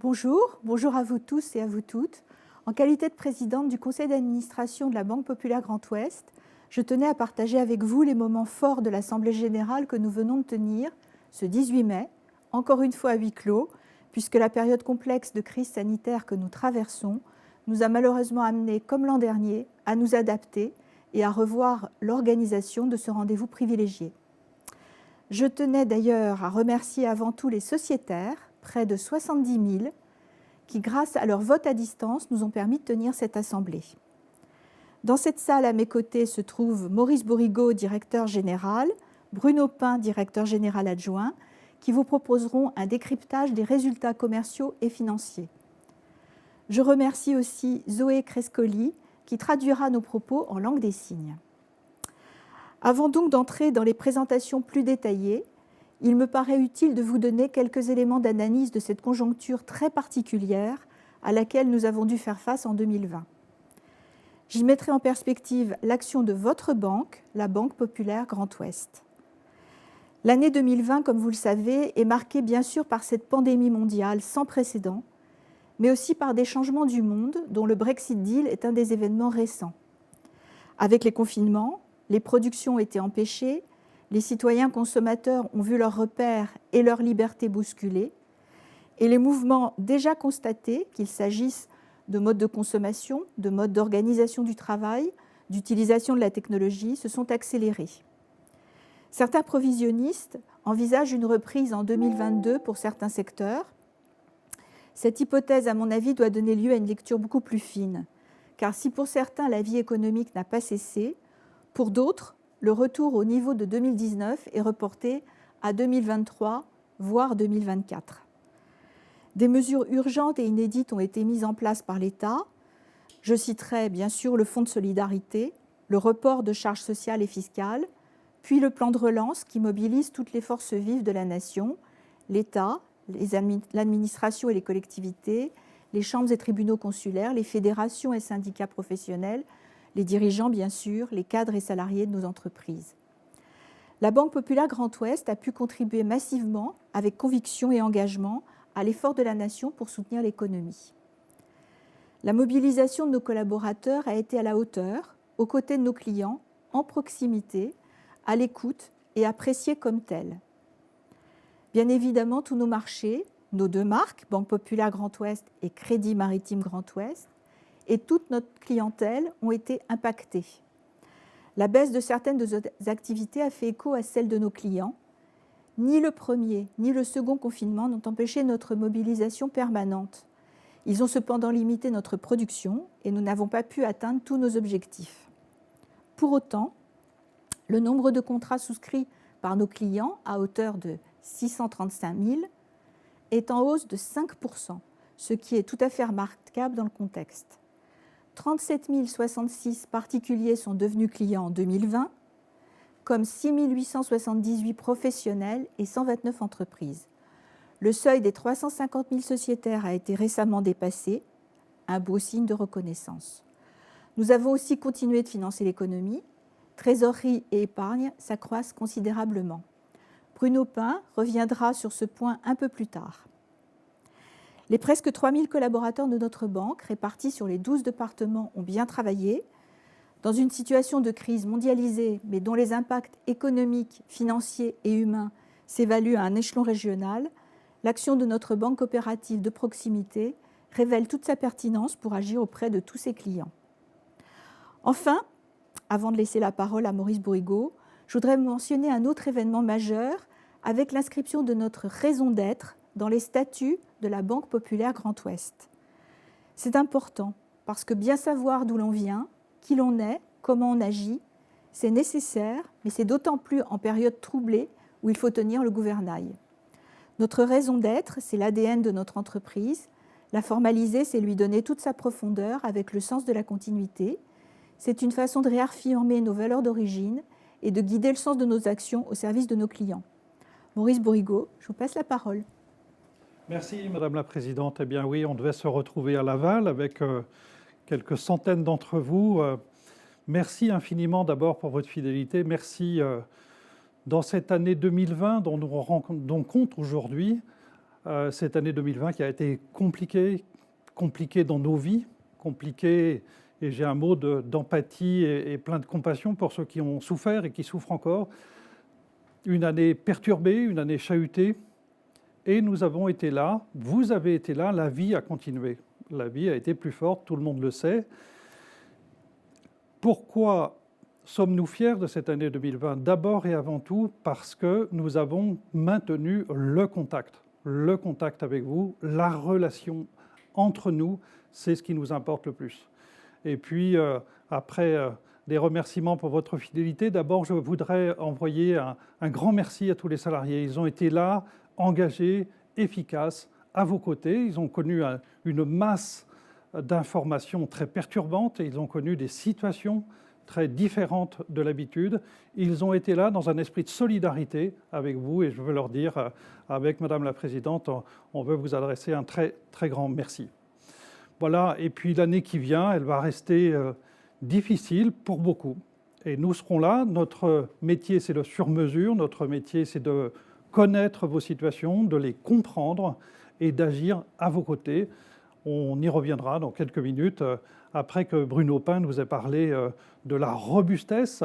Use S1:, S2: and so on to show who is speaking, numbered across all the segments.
S1: Bonjour, bonjour à vous tous et à vous toutes. En qualité de présidente du conseil d'administration de la Banque Populaire Grand Ouest, je tenais à partager avec vous les moments forts de l'Assemblée générale que nous venons de tenir ce 18 mai, encore une fois à huis clos, puisque la période complexe de crise sanitaire que nous traversons nous a malheureusement amenés, comme l'an dernier, à nous adapter et à revoir l'organisation de ce rendez-vous privilégié. Je tenais d'ailleurs à remercier avant tout les sociétaires, près de 70 000, qui, grâce à leur vote à distance, nous ont permis de tenir cette assemblée. Dans cette salle, à mes côtés, se trouvent Maurice Bourrigaud, directeur général, Bruno Pin, directeur général adjoint, qui vous proposeront un décryptage des résultats commerciaux et financiers. Je remercie aussi Zoé Crescoli, qui traduira nos propos en langue des signes. Avant donc d'entrer dans les présentations plus détaillées, il me paraît utile de vous donner quelques éléments d'analyse de cette conjoncture très particulière à laquelle nous avons dû faire face en 2020. J'y mettrai en perspective l'action de votre banque, la Banque Populaire Grand Ouest. L'année 2020, comme vous le savez, est marquée bien sûr par cette pandémie mondiale sans précédent, mais aussi par des changements du monde dont le Brexit Deal est un des événements récents. Avec les confinements, les productions ont été empêchées, les citoyens consommateurs ont vu leurs repères et leurs libertés bousculées, et les mouvements déjà constatés, qu'il s'agisse de modes de consommation, de modes d'organisation du travail, d'utilisation de la technologie, se sont accélérés. Certains provisionnistes envisagent une reprise en 2022 pour certains secteurs. Cette hypothèse, à mon avis, doit donner lieu à une lecture beaucoup plus fine, car si pour certains la vie économique n'a pas cessé, pour d'autres, le retour au niveau de 2019 est reporté à 2023, voire 2024. Des mesures urgentes et inédites ont été mises en place par l'État. Je citerai bien sûr le Fonds de solidarité, le report de charges sociales et fiscales, puis le plan de relance qui mobilise toutes les forces vives de la nation, l'État, l'administration et les collectivités, les chambres et tribunaux consulaires, les fédérations et syndicats professionnels, les dirigeants bien sûr, les cadres et salariés de nos entreprises. La Banque Populaire Grand Ouest a pu contribuer massivement, avec conviction et engagement, à l'effort de la nation pour soutenir l'économie. La mobilisation de nos collaborateurs a été à la hauteur, aux côtés de nos clients, en proximité, à l'écoute et appréciée comme telle. Bien évidemment, tous nos marchés, nos deux marques, Banque Populaire Grand Ouest et Crédit Maritime Grand Ouest, et toute notre clientèle ont été impactées. La baisse de certaines de nos activités a fait écho à celle de nos clients. Ni le premier ni le second confinement n'ont empêché notre mobilisation permanente. Ils ont cependant limité notre production et nous n'avons pas pu atteindre tous nos objectifs. Pour autant, le nombre de contrats souscrits par nos clients, à hauteur de 635 000, est en hausse de 5%, ce qui est tout à fait remarquable dans le contexte. 37 066 particuliers sont devenus clients en 2020, comme 6 878 professionnels et 129 entreprises. Le seuil des 350 000 sociétaires a été récemment dépassé, un beau signe de reconnaissance. Nous avons aussi continué de financer l'économie. Trésorerie et épargne s'accroissent considérablement. Bruno Pin reviendra sur ce point un peu plus tard. Les presque 3 000 collaborateurs de notre banque, répartis sur les 12 départements, ont bien travaillé. Dans une situation de crise mondialisée, mais dont les impacts économiques, financiers et humains s'évaluent à un échelon régional, l'action de notre banque coopérative de proximité révèle toute sa pertinence pour agir auprès de tous ses clients. Enfin, avant de laisser la parole à Maurice Bourrigaud, je voudrais mentionner un autre événement majeur avec l'inscription de notre raison d'être dans les statuts de la Banque Populaire Grand Ouest. C'est important parce que bien savoir d'où l'on vient, qui l'on est, comment on agit, c'est nécessaire, mais c'est d'autant plus en période troublée où il faut tenir le gouvernail. Notre raison d'être, c'est l'ADN de notre entreprise. La formaliser, c'est lui donner toute sa profondeur avec le sens de la continuité. C'est une façon de réaffirmer nos valeurs d'origine et de guider le sens de nos actions au service de nos clients. Maurice Bourrigaud, je vous passe la parole.
S2: Merci Madame la Présidente. Eh bien oui, on devait se retrouver à Laval avec quelques centaines d'entre vous. Merci infiniment d'abord pour votre fidélité. Merci dans cette année 2020 dont nous rendons compte aujourd'hui, cette année 2020 qui a été compliquée dans nos vies, compliquée, et j'ai un mot d'empathie et plein de compassion pour ceux qui ont souffert et qui souffrent encore. Une année perturbée, une année chahutée, et nous avons été là, vous avez été là, la vie a continué. La vie a été plus forte, tout le monde le sait. Pourquoi sommes-nous fiers de cette année 2020 ? D'abord et avant tout parce que nous avons maintenu le contact avec vous, la relation entre nous, c'est ce qui nous importe le plus. Et puis, après des remerciements pour votre fidélité, d'abord, je voudrais envoyer un grand merci à tous les salariés. Ils ont été là, engagés, efficaces, à vos côtés. Ils ont connu une masse d'informations très perturbantes et ils ont connu des situations très différentes de l'habitude. Ils ont été là dans un esprit de solidarité avec vous et je veux leur dire, avec Madame la Présidente, on veut vous adresser un très, très grand merci. Voilà, et puis l'année qui vient, elle va rester difficile pour beaucoup. Et nous serons là, notre métier c'est le sur-mesure, notre métier c'est de connaître vos situations, de les comprendre et d'agir à vos côtés. On y reviendra dans quelques minutes, après que Bruno Pin nous ait parlé de la robustesse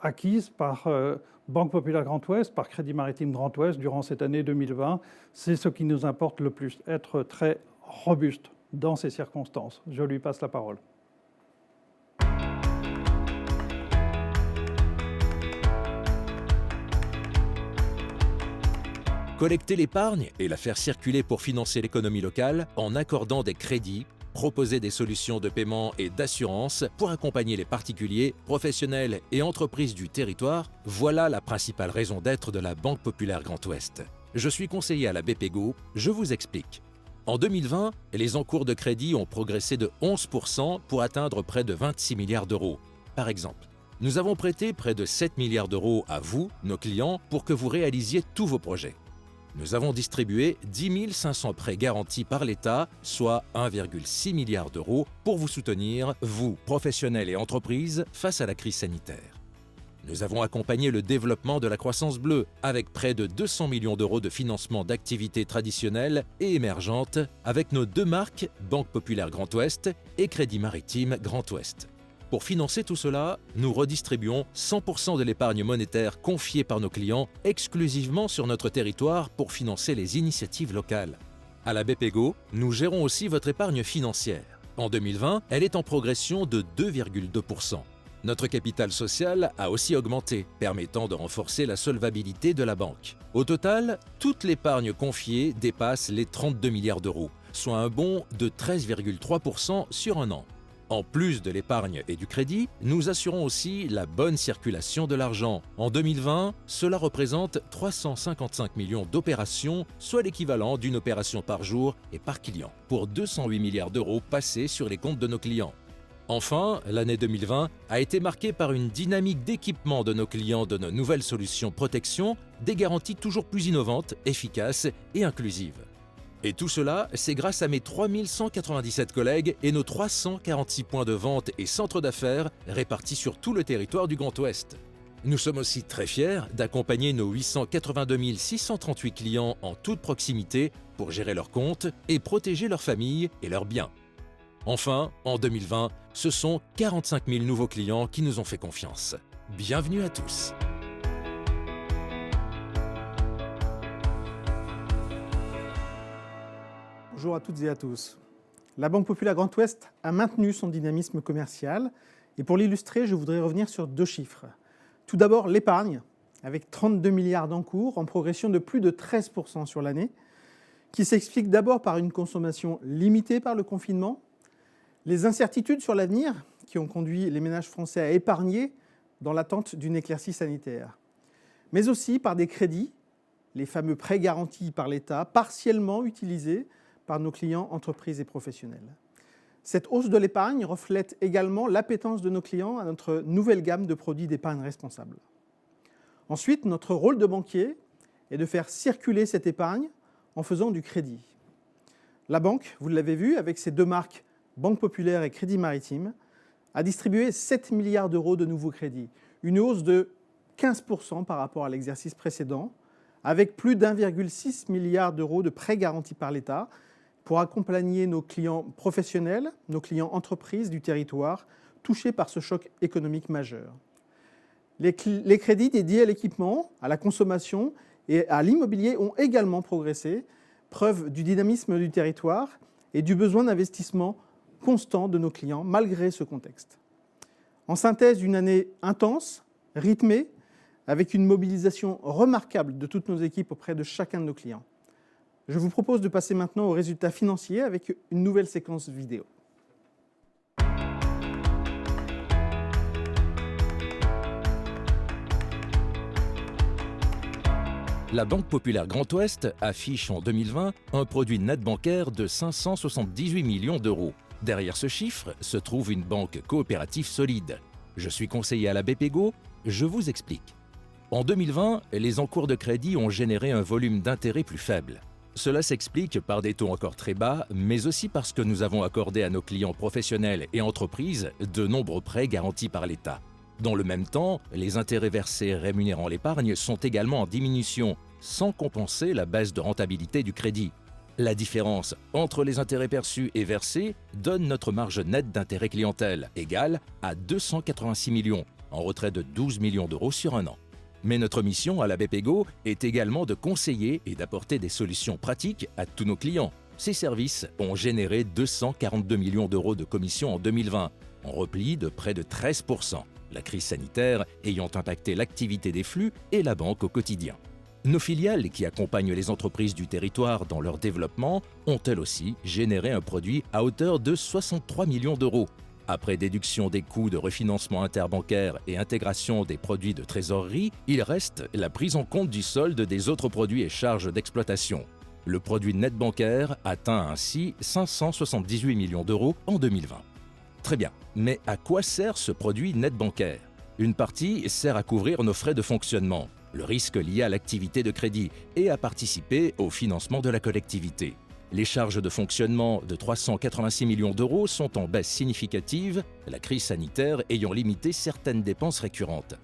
S2: acquise par Banque Populaire Grand Ouest, par Crédit Maritime Grand Ouest durant cette année 2020. C'est ce qui nous importe le plus, être très robuste dans ces circonstances. Je lui passe la parole.
S3: Collecter l'épargne et la faire circuler pour financer l'économie locale en accordant des crédits, proposer des solutions de paiement et d'assurance pour accompagner les particuliers, professionnels et entreprises du territoire, voilà la principale raison d'être de la Banque Populaire Grand Ouest. Je suis conseiller à la BPGO, je vous explique. En 2020, les encours de crédit ont progressé de 11% pour atteindre près de 26 milliards d'euros. Par exemple, nous avons prêté près de 7 milliards d'euros à vous, nos clients, pour que vous réalisiez tous vos projets. Nous avons distribué 10 500 prêts garantis par l'État, soit 1,6 milliard d'euros, pour vous soutenir, vous, professionnels et entreprises, face à la crise sanitaire. Nous avons accompagné le développement de la croissance bleue, avec près de 200 millions d'euros de financement d'activités traditionnelles et émergentes, avec nos deux marques, Banque Populaire Grand Ouest et Crédit Maritime Grand Ouest. Pour financer tout cela, nous redistribuons 100% de l'épargne monétaire confiée par nos clients exclusivement sur notre territoire pour financer les initiatives locales. À la BPGO, nous gérons aussi votre épargne financière. En 2020, elle est en progression de 2,2%. Notre capital social a aussi augmenté, permettant de renforcer la solvabilité de la banque. Au total, toute l'épargne confiée dépasse les 32 milliards d'euros, soit un bond de 13,3% sur un an. En plus de l'épargne et du crédit, nous assurons aussi la bonne circulation de l'argent. En 2020, cela représente 355 millions d'opérations, soit l'équivalent d'une opération par jour et par client, pour 208 milliards d'euros passés sur les comptes de nos clients. Enfin, l'année 2020 a été marquée par une dynamique d'équipement de nos clients de nos nouvelles solutions protection, des garanties toujours plus innovantes, efficaces et inclusives. Et tout cela, c'est grâce à mes 3197 collègues et nos 346 points de vente et centres d'affaires répartis sur tout le territoire du Grand Ouest. Nous sommes aussi très fiers d'accompagner nos 882 638 clients en toute proximité pour gérer leurs comptes et protéger leurs familles et leurs biens. Enfin, en 2020, ce sont 45 000 nouveaux clients qui nous ont fait confiance. Bienvenue à tous.
S4: Bonjour à toutes et à tous. La Banque Populaire Grand Ouest a maintenu son dynamisme commercial et pour l'illustrer, je voudrais revenir sur deux chiffres. Tout d'abord, l'épargne, avec 32 milliards d'encours en progression de plus de 13% sur l'année, qui s'explique d'abord par une consommation limitée par le confinement, les incertitudes sur l'avenir qui ont conduit les ménages français à épargner dans l'attente d'une éclaircie sanitaire, mais aussi par des crédits, les fameux prêts garantis par l'État, partiellement utilisés par nos clients entreprises et professionnels. Cette hausse de l'épargne reflète également l'appétence de nos clients à notre nouvelle gamme de produits d'épargne responsable. Ensuite, notre rôle de banquier est de faire circuler cette épargne en faisant du crédit. La banque, vous l'avez vu, avec ses deux marques Banque Populaire et Crédit Maritime, a distribué 7 milliards d'euros de nouveaux crédits, une hausse de 15% par rapport à l'exercice précédent, avec plus d'1,6 milliard d'euros de prêts garantis par l'État pour accompagner nos clients professionnels, nos clients entreprises du territoire touchés par ce choc économique majeur. Les crédits dédiés à l'équipement, à la consommation et à l'immobilier ont également progressé, preuve du dynamisme du territoire et du besoin d'investissement constant de nos clients malgré ce contexte. En synthèse, une année intense, rythmée, avec une mobilisation remarquable de toutes nos équipes auprès de chacun de nos clients. Je vous propose de passer maintenant aux résultats financiers avec une nouvelle séquence vidéo.
S3: La Banque Populaire Grand Ouest affiche en 2020 un produit net bancaire de 578 millions d'euros. Derrière ce chiffre se trouve une banque coopérative solide. Je suis conseiller à la BPGO, je vous explique. En 2020, les encours de crédit ont généré un volume d'intérêt plus faible. Cela s'explique par des taux encore très bas, mais aussi parce que nous avons accordé à nos clients professionnels et entreprises de nombreux prêts garantis par l'État. Dans le même temps, les intérêts versés rémunérant l'épargne sont également en diminution, sans compenser la baisse de rentabilité du crédit. La différence entre les intérêts perçus et versés donne notre marge nette d'intérêt clientèle, égale à 286 millions, en retrait de 12 millions d'euros sur un an. Mais notre mission à la BPGO est également de conseiller et d'apporter des solutions pratiques à tous nos clients. Ces services ont généré 242 millions d'euros de commissions en 2020, en repli de près de 13%. La crise sanitaire ayant impacté l'activité des flux et la banque au quotidien. Nos filiales qui accompagnent les entreprises du territoire dans leur développement ont elles aussi généré un produit à hauteur de 63 millions d'euros. Après déduction des coûts de refinancement interbancaire et intégration des produits de trésorerie, il reste la prise en compte du solde des autres produits et charges d'exploitation. Le produit net bancaire atteint ainsi 578 millions d'euros en 2020. Très bien, mais à quoi sert ce produit net bancaire? Une partie sert à couvrir nos frais de fonctionnement, le risque lié à l'activité de crédit et à participer au financement de la collectivité. Les charges de fonctionnement de 386 millions d'euros sont en baisse significative, la crise sanitaire ayant limité certaines dépenses récurrentes.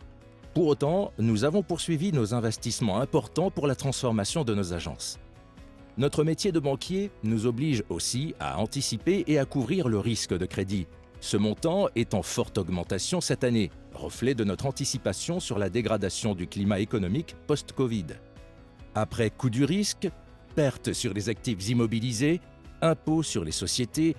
S3: Pour autant, nous avons poursuivi nos investissements importants pour la transformation de nos agences. Notre métier de banquier nous oblige aussi à anticiper et à couvrir le risque de crédit. Ce montant est en forte augmentation cette année, reflet de notre anticipation sur la dégradation du climat économique post-Covid. Après coût du risque, perte sur les actifs immobilisés, impôts sur les sociétés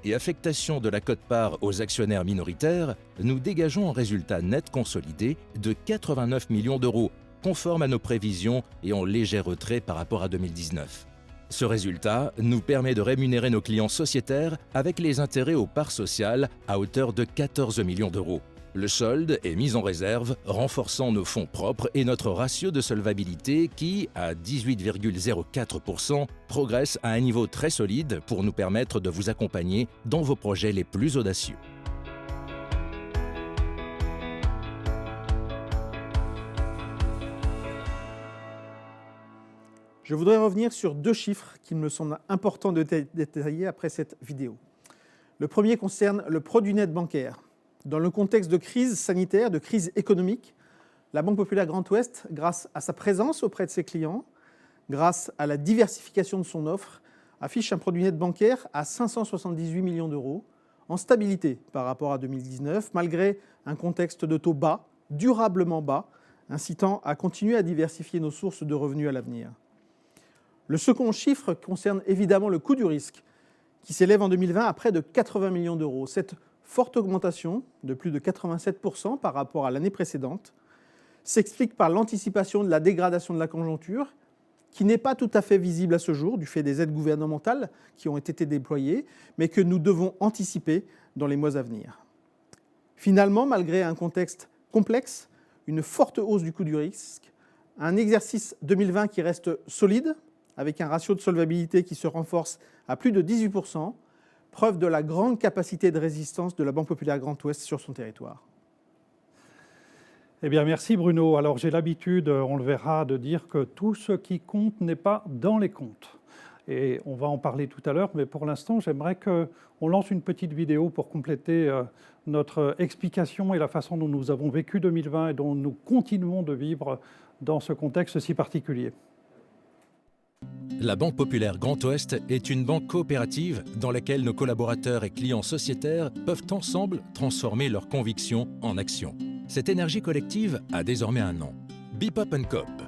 S3: et affectation de la quote-part aux actionnaires minoritaires, nous dégageons un résultat net consolidé de 89 millions d'euros, conforme à nos prévisions et en léger retrait par rapport à 2019. Ce résultat nous permet de rémunérer nos clients sociétaires avec les intérêts aux parts sociales à hauteur de 14 millions d'euros. Le solde est mis en réserve, renforçant nos fonds propres et notre ratio de solvabilité qui, à 18,04%, progresse à un niveau très solide pour nous permettre de vous accompagner dans vos projets les plus audacieux.
S4: Je voudrais revenir sur deux chiffres qu'il me semble important de détailler après cette vidéo. Le premier concerne le produit net bancaire. Dans le contexte de crise sanitaire, de crise économique, la Banque Populaire Grand Ouest, grâce à sa présence auprès de ses clients, grâce à la diversification de son offre, affiche un produit net bancaire à 578 millions d'euros, en stabilité par rapport à 2019, malgré un contexte de taux bas, durablement bas, incitant à continuer à diversifier nos sources de revenus à l'avenir. Le second chiffre concerne évidemment le coût du risque, qui s'élève en 2020 à près de 80 millions d'euros. Cette forte augmentation de plus de 87% par rapport à l'année précédente s'explique par l'anticipation de la dégradation de la conjoncture, qui n'est pas tout à fait visible à ce jour du fait des aides gouvernementales qui ont été déployées, mais que nous devons anticiper dans les mois à venir. Finalement, malgré un contexte complexe, une forte hausse du coût du risque, un exercice 2020 qui reste solide, avec un ratio de solvabilité qui se renforce à plus de 18%, preuve de la grande capacité de résistance de la Banque Populaire Grand Ouest sur son territoire.
S2: Eh bien, merci Bruno. Alors j'ai l'habitude, on le verra, de dire que tout ce qui compte n'est pas dans les comptes. Et on va en parler tout à l'heure, mais pour l'instant, j'aimerais qu'on lance une petite vidéo pour compléter notre explication et la façon dont nous avons vécu 2020 et dont nous continuons de vivre dans ce contexte si particulier.
S3: La Banque Populaire Grand Ouest est une banque coopérative dans laquelle nos collaborateurs et clients sociétaires peuvent ensemble transformer leurs convictions en actions. Cette énergie collective a désormais un nom. Bipop & Coop,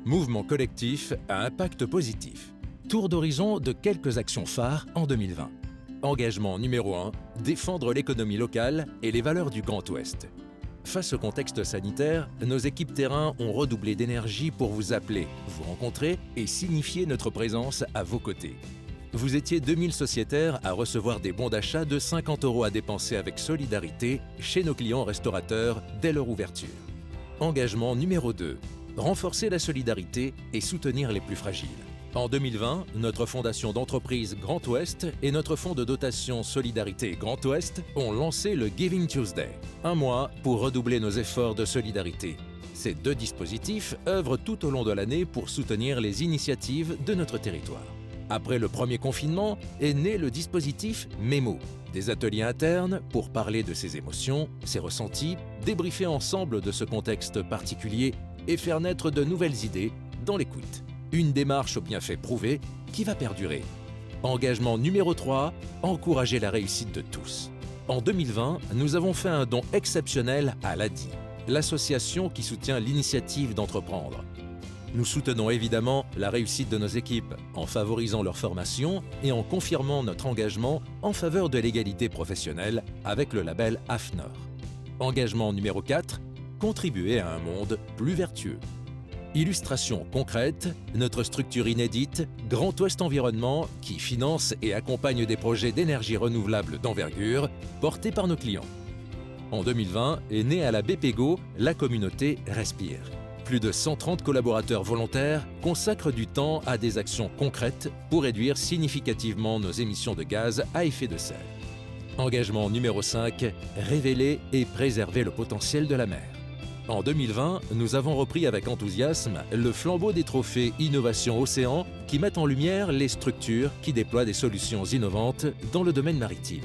S3: mouvement collectif à impact positif. Tour d'horizon de quelques actions phares en 2020. Engagement numéro 1, défendre l'économie locale et les valeurs du Grand Ouest. Face au contexte sanitaire, nos équipes terrain ont redoublé d'énergie pour vous appeler, vous rencontrer et signifier notre présence à vos côtés. Vous étiez 2000 sociétaires à recevoir des bons d'achat de 50 € à dépenser avec solidarité chez nos clients restaurateurs dès leur ouverture. Engagement numéro 2, renforcer la solidarité et soutenir les plus fragiles. En 2020, notre fondation d'entreprise Grand Ouest et notre fonds de dotation Solidarité Grand Ouest ont lancé le Giving Tuesday, un mois pour redoubler nos efforts de solidarité. Ces deux dispositifs œuvrent tout au long de l'année pour soutenir les initiatives de notre territoire. Après le premier confinement est né le dispositif Mémo, des ateliers internes pour parler de ses émotions, ses ressentis, débriefer ensemble de ce contexte particulier et faire naître de nouvelles idées dans l'écoute. Une démarche aux bienfaits prouvés qui va perdurer. Engagement numéro 3, encourager la réussite de tous. En 2020, nous avons fait un don exceptionnel à l'ADI, l'association qui soutient l'initiative d'entreprendre. Nous soutenons évidemment la réussite de nos équipes en favorisant leur formation et en confirmant notre engagement en faveur de l'égalité professionnelle avec le label AFNOR. Engagement numéro 4, contribuer à un monde plus vertueux. Illustration concrète, notre structure inédite, Grand Ouest Environnement, qui finance et accompagne des projets d'énergie renouvelable d'envergure portés par nos clients. En 2020 est née à la BPGO la communauté Respire. Plus de 130 collaborateurs volontaires consacrent du temps à des actions concrètes pour réduire significativement nos émissions de gaz à effet de serre. Engagement numéro 5, révéler et préserver le potentiel de la mer. En 2020, nous avons repris avec enthousiasme le flambeau des trophées Innovation Océan qui mettent en lumière les structures qui déploient des solutions innovantes dans le domaine maritime.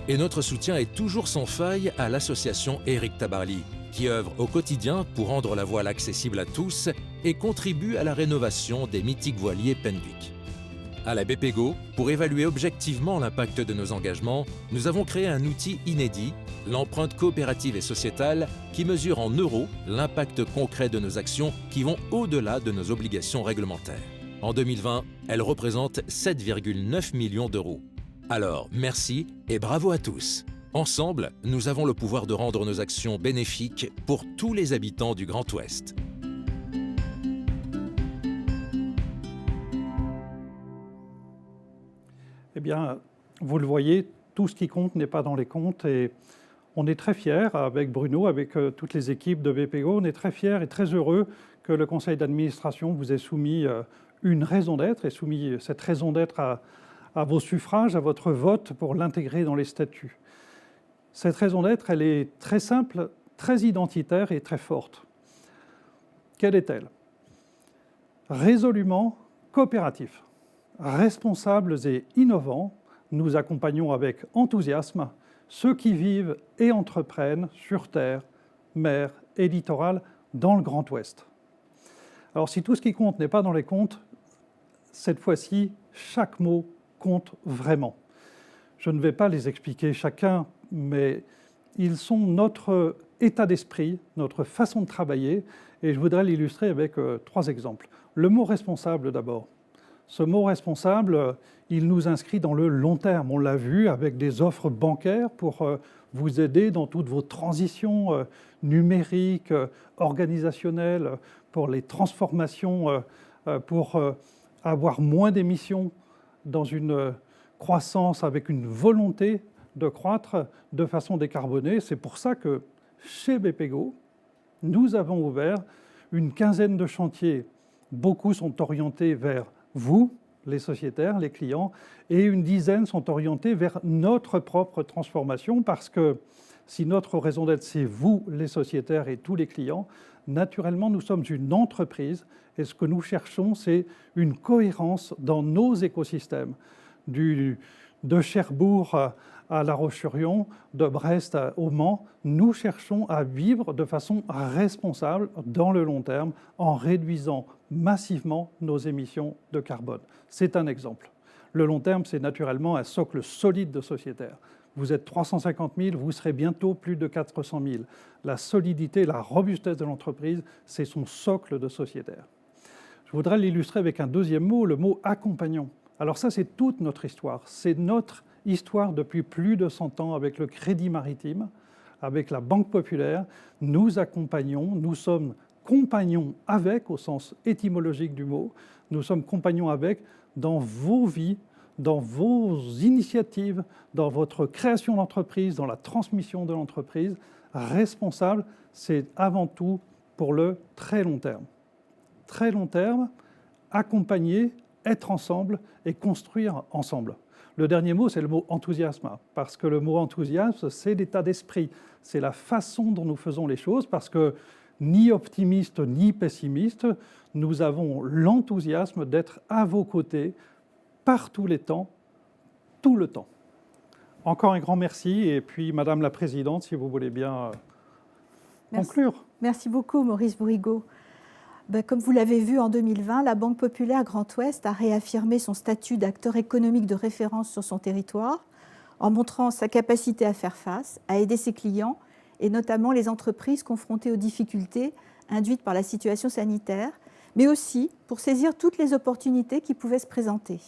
S3: Et notre soutien est toujours sans faille à l'association Éric Tabarly, qui œuvre au quotidien pour rendre la voile accessible à tous et contribue à la rénovation des mythiques voiliers Penwick. À la BPGO, pour évaluer objectivement l'impact de nos engagements, nous avons créé un outil inédit, l'empreinte coopérative et sociétale, qui mesure en euros l'impact concret de nos actions qui vont au-delà de nos obligations réglementaires. En 2020, elle représente 7,9 millions d'euros. Alors, merci et bravo à tous. Ensemble, nous avons le pouvoir de rendre nos actions bénéfiques pour tous les habitants du Grand Ouest.
S2: Eh bien, vous le voyez, tout ce qui compte n'est pas dans les comptes et on est très fiers, avec Bruno, avec toutes les équipes de BPGO, on est très fiers et très heureux que le conseil d'administration vous ait soumis une raison d'être et soumis cette raison d'être à vos suffrages, à votre vote pour l'intégrer dans les statuts. Cette raison d'être, elle est très simple, très identitaire et très forte. Quelle est-elle ? Résolument coopératif. Responsables et innovants, nous accompagnons avec enthousiasme ceux qui vivent et entreprennent sur terre, mer et littoral dans le Grand Ouest. Alors si tout ce qui compte n'est pas dans les comptes, cette fois-ci, chaque mot compte vraiment. Je ne vais pas les expliquer chacun, mais ils sont notre état d'esprit, notre façon de travailler, et je voudrais l'illustrer avec 3 exemples. Le mot responsable d'abord. Ce mot responsable, il nous inscrit dans le long terme. On l'a vu avec des offres bancaires pour vous aider dans toutes vos transitions numériques, organisationnelles, pour les transformations, pour avoir moins d'émissions dans une croissance avec une volonté de croître de façon décarbonée. C'est pour ça que chez BPGO, nous avons ouvert une quinzaine de chantiers. Beaucoup sont orientés vers vous, les sociétaires, les clients, et une dizaine sont orientés vers notre propre transformation parce que si notre raison d'être, c'est vous, les sociétaires et tous les clients, naturellement, nous sommes une entreprise et ce que nous cherchons, c'est une cohérence dans nos écosystèmes. De Cherbourg à La Roche-sur-Yon, de Brest au Mans, nous cherchons à vivre de façon responsable dans le long terme en réduisant massivement nos émissions de carbone. C'est un exemple. Le long terme, c'est naturellement un socle solide de sociétaire. Vous êtes 350 000, vous serez bientôt plus de 400 000. La solidité, la robustesse de l'entreprise, c'est son socle de sociétaire. Je voudrais l'illustrer avec un deuxième mot, le mot accompagnant. Alors ça, c'est toute notre histoire. C'est notre histoire depuis plus de 100 ans avec le Crédit Maritime, avec la Banque Populaire. Nous accompagnons, nous sommes compagnons avec, au sens étymologique du mot, nous sommes compagnons avec dans vos vies, dans vos initiatives, dans votre création d'entreprise, dans la transmission de l'entreprise. Responsable, c'est avant tout pour le très long terme. Très long terme, accompagner, être ensemble et construire ensemble. Le dernier mot, c'est le mot enthousiasme, parce que le mot enthousiasme, c'est l'état d'esprit, c'est la façon dont nous faisons les choses, parce que ni optimiste ni pessimiste, nous avons l'enthousiasme d'être à vos côtés par tous les temps, tout le temps. Encore un grand merci, et puis Madame la Présidente, si vous voulez bien conclure.
S1: Merci beaucoup Maurice Bourrigaud. Comme vous l'avez vu, en 2020, la Banque Populaire Grand Ouest a réaffirmé son statut d'acteur économique de référence sur son territoire, en montrant sa capacité à faire face, à aider ses clients, et notamment les entreprises confrontées aux difficultés induites par la situation sanitaire, mais aussi pour saisir toutes les opportunités qui pouvaient se présenter.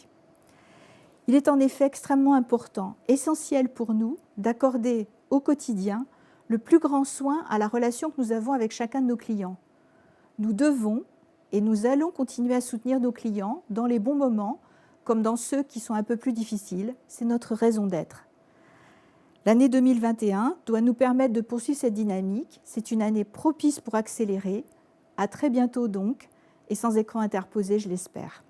S1: Il est en effet extrêmement important, essentiel pour nous, d'accorder au quotidien le plus grand soin à la relation que nous avons avec chacun de nos clients. Nous devons et nous allons continuer à soutenir nos clients dans les bons moments comme dans ceux qui sont un peu plus difficiles. C'est notre raison d'être. L'année 2021 doit nous permettre de poursuivre cette dynamique. C'est une année propice pour accélérer. À très bientôt donc, et sans écran interposé, je l'espère.